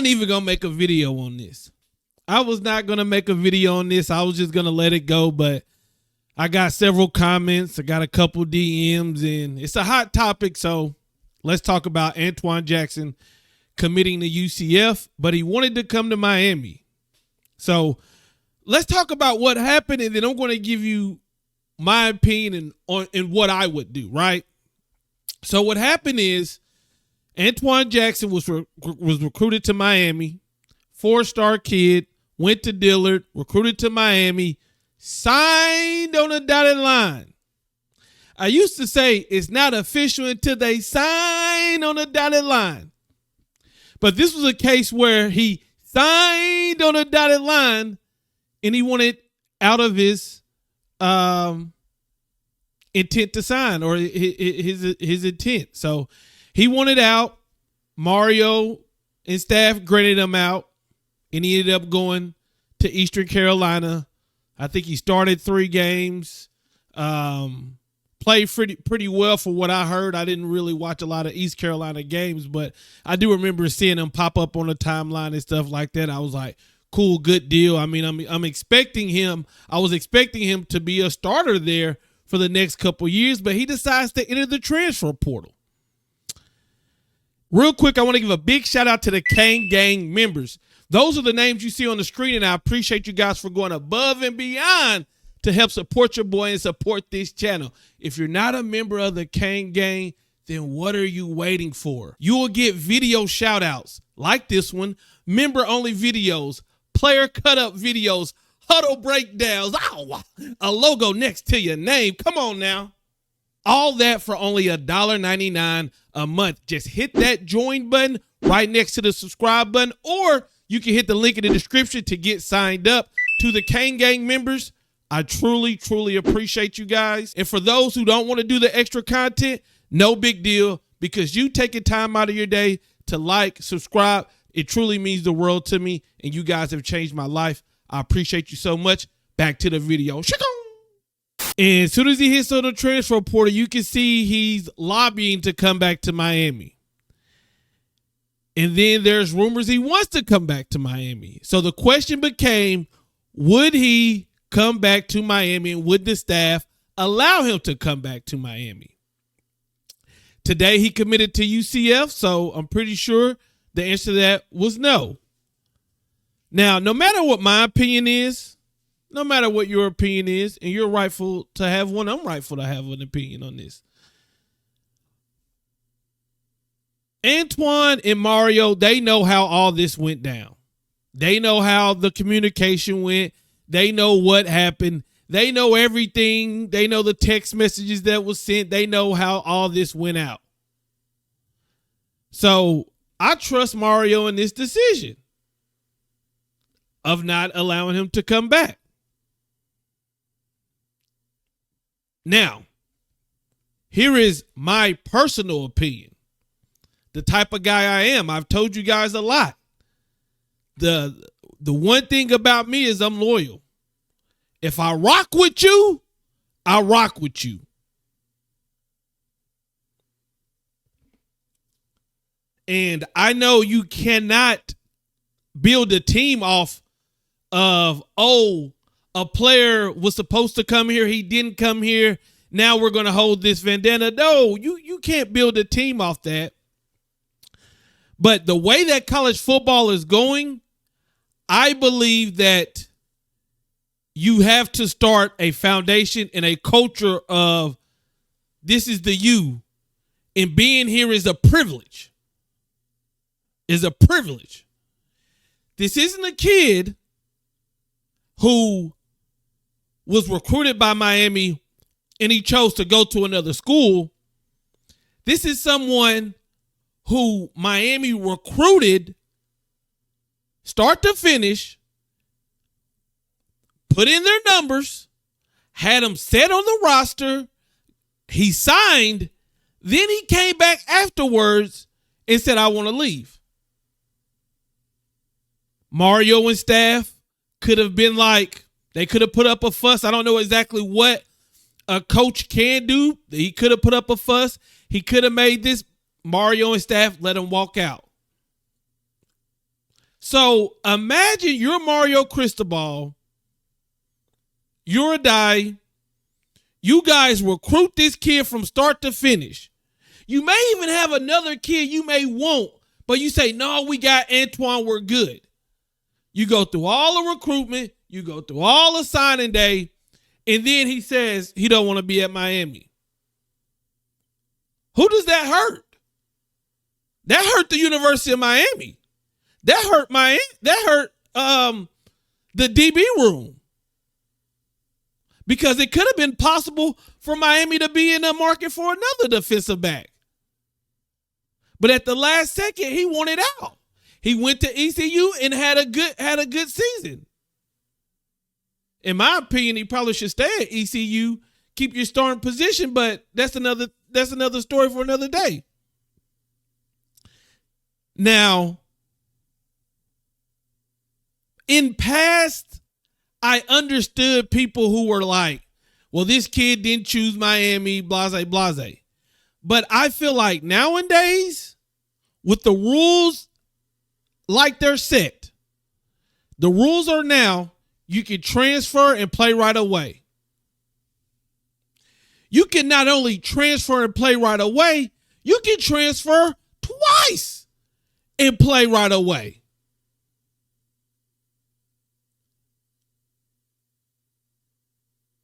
wasn't even going to make a video on this. I was not going to make a video on this. I was just going to let it go, but I got several comments. I got a couple DMs, and it's a hot topic, so let's talk about Antoine Jackson committing to UCF, but he wanted to come to Miami. So let's talk about what happened, and then I'm going to give you my opinion and what I would do, right? So what happened is Antoine Jackson was recruited to Miami, 4-star kid, went to Dillard, recruited to Miami, signed on a dotted line. I used to say it's not official until they sign on a dotted line. But this was a case where he signed on a dotted line and he wanted out of his intent to sign, or his intent. So he wanted out. Mario and staff granted him out, and he ended up going to Eastern Carolina. I think he started 3 games, played pretty well for what I heard. I didn't really watch a lot of East Carolina games, but I do remember seeing him pop up on the timeline and stuff like that. I was like, cool, good deal. I mean, I'm expecting him. I was expecting him to be a starter there for the next couple years, but he decides to enter the transfer portal. Real quick, I want to give a big shout out to the Kane Gang members. Those are the names you see on the screen, and I appreciate you guys for going above and beyond to help support your boy and support this channel. If you're not a member of the Kane Gang, then what are you waiting for? You will get video shout outs like this one, member-only videos, player cut-up videos, huddle breakdowns, a logo next to your name. Come on now. All that for only $1.99 a month. Just hit that join button right next to the subscribe button, or you can hit the link in the description to get signed up. To the Kane Gang members, I truly, truly appreciate you guys. And for those who don't want to do the extra content, no big deal, because you taking time out of your day to like, subscribe, it truly means the world to me, and you guys have changed my life. I appreciate you so much. Back to the video. And as soon as he hits on the transfer portal, you can see he's lobbying to come back to Miami. And then there's rumors he wants to come back to Miami. So the question became, would he come back to Miami, and would the staff allow him to come back to Miami? Today he committed to UCF, so I'm pretty sure the answer to that was no. Now, no matter what my opinion is, no matter what your opinion is, and you're rightful to have one, I'm rightful to have an opinion on this. Antoine and Mario, they know how all this went down. They know how the communication went. They know what happened. They know everything. They know the text messages that was sent. They know how all this went out. So I trust Mario in this decision of not allowing him to come back. Now, here is my personal opinion. The type of guy I am. I've told you guys a lot. The one thing about me is I'm loyal. If I rock with you, I rock with you. And I know you cannot build a team off of, a player was supposed to come here, he didn't come here, now we're going to hold this vendetta. No, you can't build a team off that. But the way that college football is going, I believe that you have to start a foundation and a culture of this is the you, and being here is a privilege. Is a privilege. This isn't a kid who was recruited by Miami and he chose to go to another school. This is someone who Miami recruited start to finish, put in their numbers, had him set on the roster, he signed, then he came back afterwards and said, I want to leave. Mario and staff could have been like, they could have put up a fuss. I don't know exactly what a coach can do. He could have put up a fuss. He could have made this. Mario and staff let him walk out. So imagine you're Mario Cristobal, you're a die. You guys recruit this kid from start to finish. You may even have another kid you may want, but you say, no, we got Antoine, we're good. You go through all the recruitment, you go through all the signing day, and then he says he don't want to be at Miami. Who does that hurt? That hurt the University of Miami. That hurt Miami. That hurt the DB room. Because it could have been possible for Miami to be in the market for another defensive back. But at the last second, he wanted out. He went to ECU and had a good season. In my opinion, he probably should stay at ECU, keep your starting position, but that's another story for another day. Now, in past, I understood people who were like, well, this kid didn't choose Miami, blase, blase. But I feel like nowadays, with the rules like they're set, the rules are now you can transfer and play right away. You can not only transfer and play right away, you can transfer twice and play right away.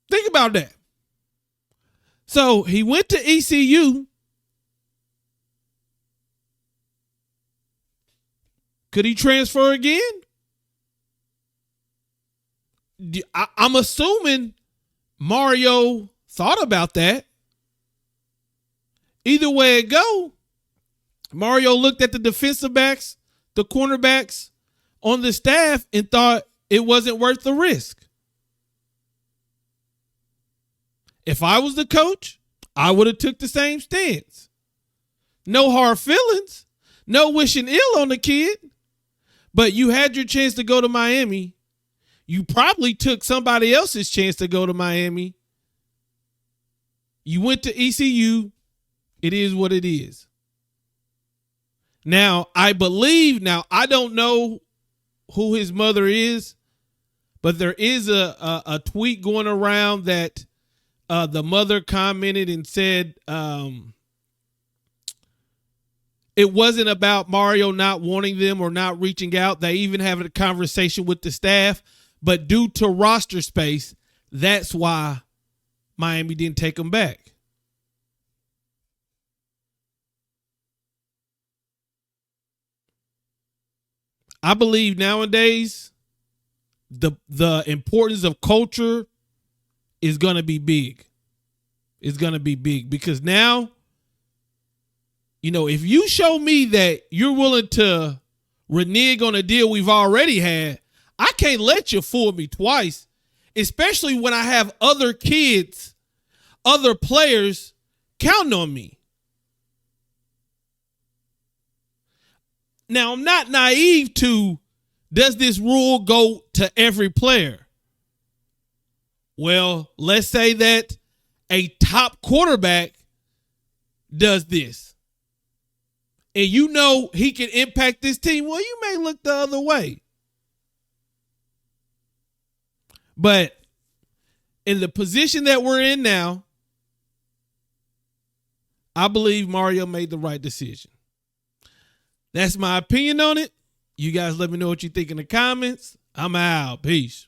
Think about that. So he went to ECU. Could he transfer again? I'm assuming Mario thought about that. Either way it go, Mario looked at the defensive backs, the cornerbacks on the staff, and thought it wasn't worth the risk. If I was the coach, I would have took the same stance. No hard feelings, no wishing ill on the kid, but you had your chance to go to Miami. You probably took somebody else's chance to go to Miami. You went to ECU. It is what it is. Now, I don't know who his mother is, but there is a tweet going around that the mother commented and said it wasn't about Mario not wanting them or not reaching out. They even have a conversation with the staff, but due to roster space, that's why Miami didn't take him back. I believe nowadays the importance of culture is going to be big. It's going to be big because now, if you show me that you're willing to renege on a deal we've already had, I can't let you fool me twice, especially when I have other kids, other players counting on me. Now, I'm not naive to, does this rule go to every player? Well, let's say that a top quarterback does this. And he can impact this team. Well, you may look the other way. But in the position that we're in now, I believe Mario made the right decision. That's my opinion on it. You guys let me know what you think in the comments. I'm out. Peace.